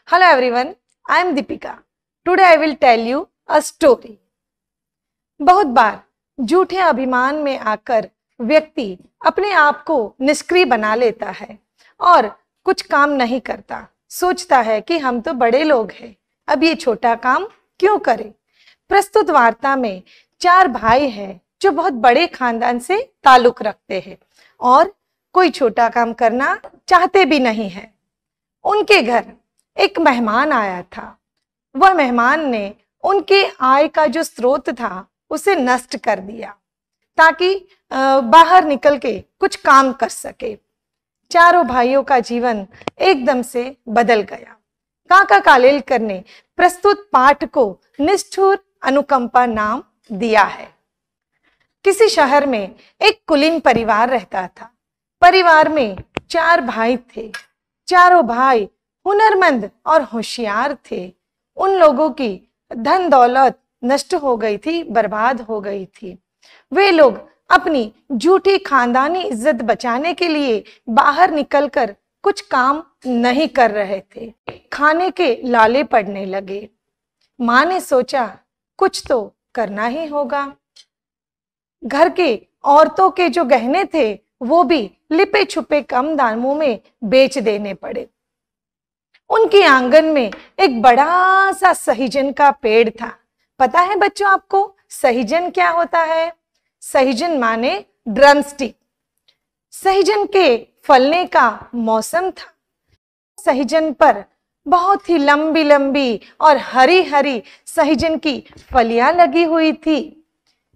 Hello everyone, I am Deepika. Today I will tell you a story. बहुत बार झूठे अभिमान में आकर व्यक्ति अपने आप को निष्क्रिय बना लेता है और कुछ काम नहीं करता। सोचता है कि हम तो बड़े लोग हैं, अब ये छोटा काम क्यों करें। प्रस्तुत वार्ता में 4 भाई हैं जो बहुत बड़े खानदान से ताल्लुक रखते हैं और कोई छोटा काम करना चाहते भी नहीं है। उनके घर एक मेहमान आया था। वह मेहमान ने उनके आय का जो स्रोत था उसे नष्ट कर दिया ताकि बाहर निकल के कुछ काम कर सके। चारों भाइयों का जीवन एकदम से बदल गया। काका कालेलकर ने प्रस्तुत पाठ को निष्ठुर अनुकंपा नाम दिया है। किसी शहर में एक कुलीन परिवार रहता था। परिवार में 4 भाई थे। चारों भाई हुनरमंद और होशियार थे। उन लोगों की धन दौलत नष्ट हो गई थी, बर्बाद हो गई थी। वे लोग अपनी झूठी खानदानी इज्जत बचाने के लिए बाहर निकलकर कुछ काम नहीं कर रहे थे। खाने के लाले पड़ने लगे। माँ ने सोचा कुछ तो करना ही होगा। घर के औरतों के जो गहने थे वो भी लिपे छुपे कम दामों में बेच देने पड़े। उनके आंगन में एक बड़ा सा सहीजन का पेड़ था। पता है बच्चों आपको सहीजन क्या होता है? सहीजन माने ड्रमस्टिक। सहीजन के फलने का मौसम था। सहीजन पर बहुत ही लंबी लंबी और हरी हरी सहीजन की फलियां लगी हुई थी।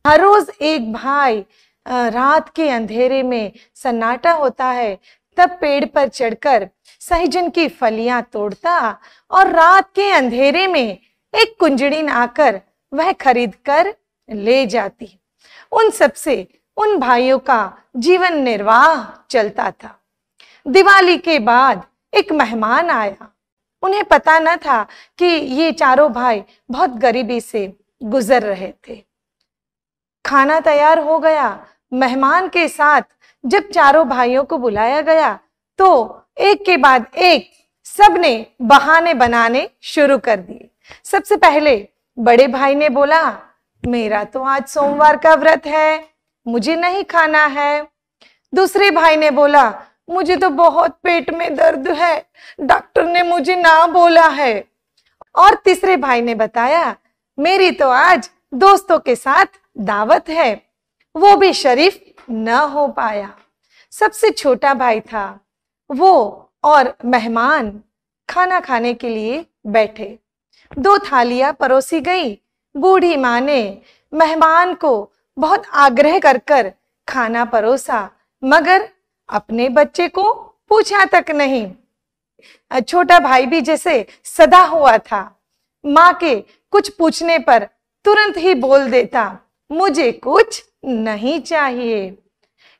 हर रोज एक भाई रात के अंधेरे में सन्नाटा होता है तब पेड़ पर चढ़कर सहीजन की फलियां तोड़ता और रात के अंधेरे में एक कुंजड़िन आकर वह खरीद कर ले जाती। उन सबसे उन भाइयों का जीवन निर्वाह चलता था। दिवाली के बाद एक मेहमान आया। उन्हें पता न था कि ये चारों भाई बहुत गरीबी से गुजर रहे थे। खाना तैयार हो गया। मेहमान के साथ जब चारों भाइयों को बुलाया गया तो एक के बाद एक सबने बहाने बनाने शुरू कर दिए। सबसे पहले बड़े भाई ने बोला, मेरा तो आज सोमवार का व्रत है, मुझे नहीं खाना है। दूसरे भाई ने बोला, मुझे तो बहुत पेट में दर्द है, डॉक्टर ने मुझे ना बोला है। और तीसरे भाई ने बताया, मेरी तो आज दोस्तों के साथ दावत है, वो भी शरीफ न हो पाया। सबसे छोटा भाई था। वो और मेहमान खाना खाने के लिए बैठे। 2 थालियां परोसी गई। बूढ़ी माँ ने मेहमान को बहुत आग्रह कर खाना परोसा, मगर अपने बच्चे को पूछा तक नहीं। छोटा भाई भी जैसे सदा हुआ था। माँ के कुछ पूछने पर तुरंत ही बोल देता, मुझे कुछ नहीं चाहिए।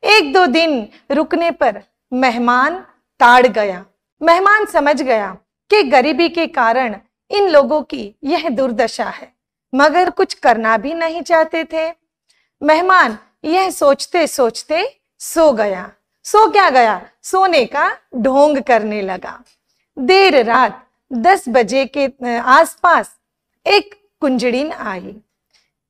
1-2 दिन रुकने पर मेहमान ताड़ गया। मेहमान समझ गया कि गरीबी के कारण इन लोगों की यह दुर्दशा है, मगर कुछ करना भी नहीं चाहते थे। मेहमान यह सोचते सोचते सो गया। सो क्या गया, सोने का ढोंग करने लगा। देर रात 10 बजे के आसपास एक कुंजड़िन आई।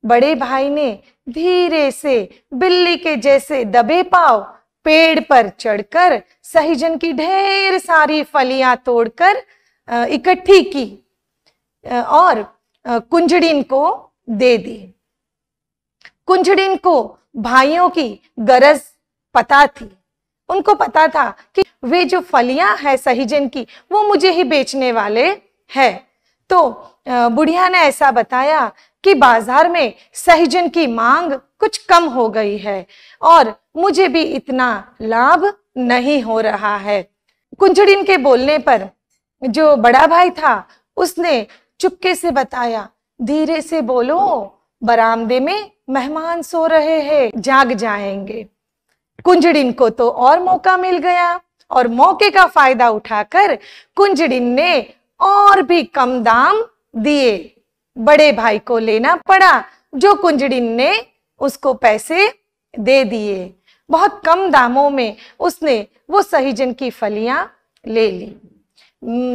बड़े भाई ने धीरे से बिल्ली के जैसे दबे पांव पेड़ पर चढ़कर सहीजन की ढेर सारी फलियां तोड़कर इकट्ठी की और कुंजड़िन को दे दी। कुंजड़िन को भाइयों की गरज पता थी। उनको पता था कि वे जो फलियां हैं सहीजन की वो मुझे ही बेचने वाले हैं। तो बुढ़िया ने ऐसा बताया कि बाजार में सहीजन की मांग कुछ कम हो गई है और मुझे भी इतना लाभ नहीं हो रहा है। कुंजड़िन के बोलने पर जो बड़ा भाई था उसने चुपके से बताया, धीरे से बोलो, बरामदे में मेहमान सो रहे हैं, जाग जाएंगे। कुंजड़िन को तो और मौका मिल गया और मौके का फायदा उठाकर कुंजड़िन ने और भी कम दाम दिए। बड़े भाई को लेना पड़ा, जो कुंजड़िन ने उसको पैसे दे दिए। बहुत कम दामों में उसने वो सहीजन की फलियां ले ली।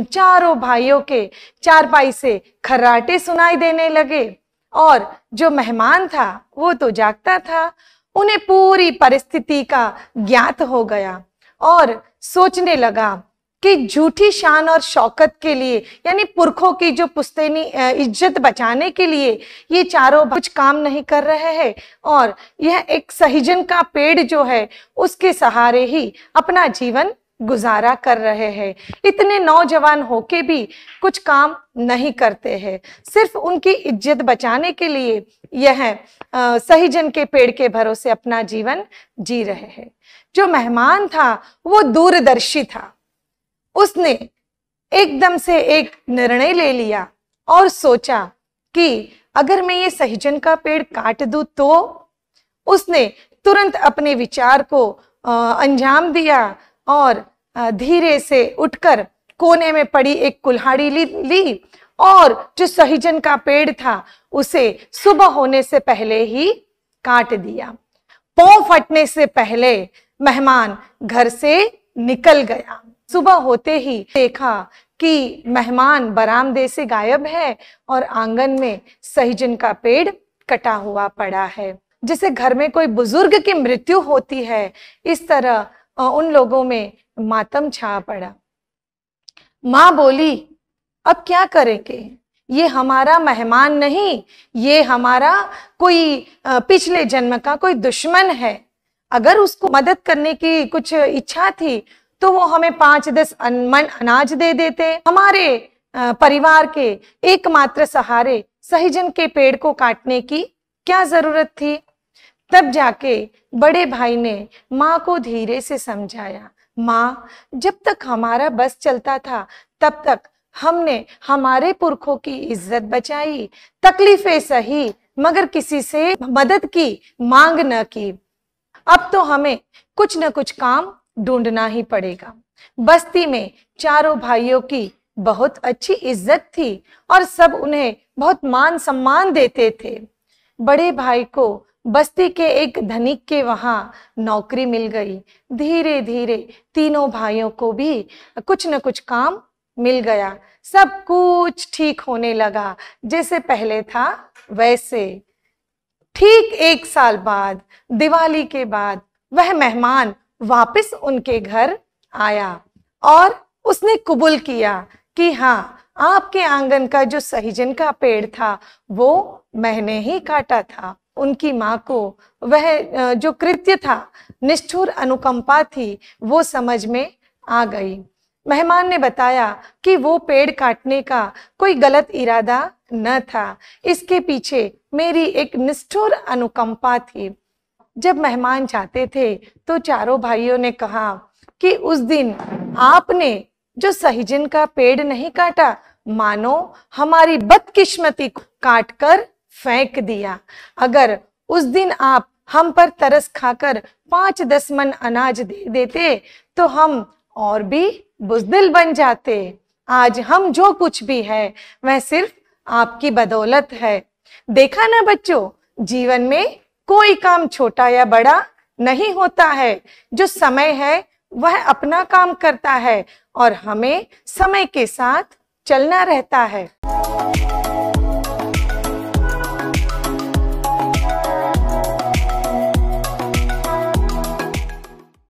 चारों भाइयों के चारपाई से खर्राटे सुनाई देने लगे और जो मेहमान था वो तो जागता था। उन्हें पूरी परिस्थिति का ज्ञात हो गया और सोचने लगा कि झूठी शान और शौकत के लिए, यानी पुरखों की जो पुश्तैनी इज्जत बचाने के लिए ये चारों कुछ काम नहीं कर रहे हैं और यह एक सहीजन का पेड़ जो है उसके सहारे ही अपना जीवन गुजारा कर रहे हैं। इतने नौजवान होके भी कुछ काम नहीं करते हैं, सिर्फ उनकी इज्जत बचाने के लिए यह सहीजन के पेड़ के भरोसे अपना जीवन जी रहे हैं। जो मेहमान था वो दूरदर्शी था। उसने एकदम से एक निर्णय ले लिया और सोचा कि अगर मैं ये सहीजन का पेड़ काट दूं तो। उसने तुरंत अपने विचार को अंजाम दिया और धीरे से उठकर कोने में पड़ी एक कुल्हाड़ी ली और जो सहीजन का पेड़ था उसे सुबह होने से पहले ही काट दिया। पौ फटने से पहले मेहमान घर से निकल गया। सुबह होते ही देखा कि मेहमान बरामदे से गायब है और आंगन में सहीजन का पेड़ कटा हुआ पड़ा है। जैसे घर में कोई बुजुर्ग की मृत्यु होती है, इस तरह उन लोगों में मातम छा पड़ा। माँ बोली, अब क्या करेंगे? ये हमारा मेहमान नहीं, ये हमारा कोई पिछले जन्म का कोई दुश्मन है। अगर उसको मदद करने की कुछ इच्छा थी तो वो हमें 5-10 मन अनाज दे देते। हमारे परिवार के एकमात्र सहारे सहीजन के पेड़ को काटने की क्या जरूरत थी? तब जाके बड़े भाई ने माँ को धीरे से समझाया, माँ, जब तक हमारा बस चलता था तब तक हमने हमारे पुरखों की इज्जत बचाई, तकलीफें सही, मगर किसी से मदद की मांग न की। अब तो हमें कुछ न कुछ काम ढूंढना ही पड़ेगा। बस्ती में चारों भाइयों की बहुत अच्छी इज्जत थी और सब उन्हें बहुत मान सम्मान देते थे। बड़े भाई को बस्ती के एक धनिक के वहां नौकरी मिल गई। धीरे धीरे तीनों भाइयों को भी कुछ न कुछ काम मिल गया। सब कुछ ठीक होने लगा, जैसे पहले था वैसे। ठीक 1 साल बाद, दिवाली के बाद, वह मेहमान वापस उनके घर आया और उसने कबूल किया कि हाँ, आपके आंगन का जो सहीजन का पेड़ था वो मैंने ही काटा था। उनकी माँ को वह जो कृत्य था, निष्ठुर अनुकंपा थी, वो समझ में आ गई। मेहमान ने बताया कि वो पेड़ काटने का कोई गलत इरादा न था, इसके पीछे मेरी एक निष्ठुर अनुकंपा थी। जब मेहमान जाते थे तो चारों भाइयों ने कहा कि उस दिन आपने जो सहीजन का पेड़ नहीं काटा, मानो हमारी बदकिस्मती को काटकर फेंक दिया। अगर उस दिन आप हम पर तरस खाकर 5-10 मन अनाज दे देते तो हम और भी बुज़दिल बन जाते। आज हम जो कुछ भी है वह सिर्फ आपकी बदौलत है। देखा ना बच्चों, जीवन में कोई काम छोटा या बड़ा नहीं होता है। जो समय है वह अपना काम करता है और हमें समय के साथ चलना रहता है।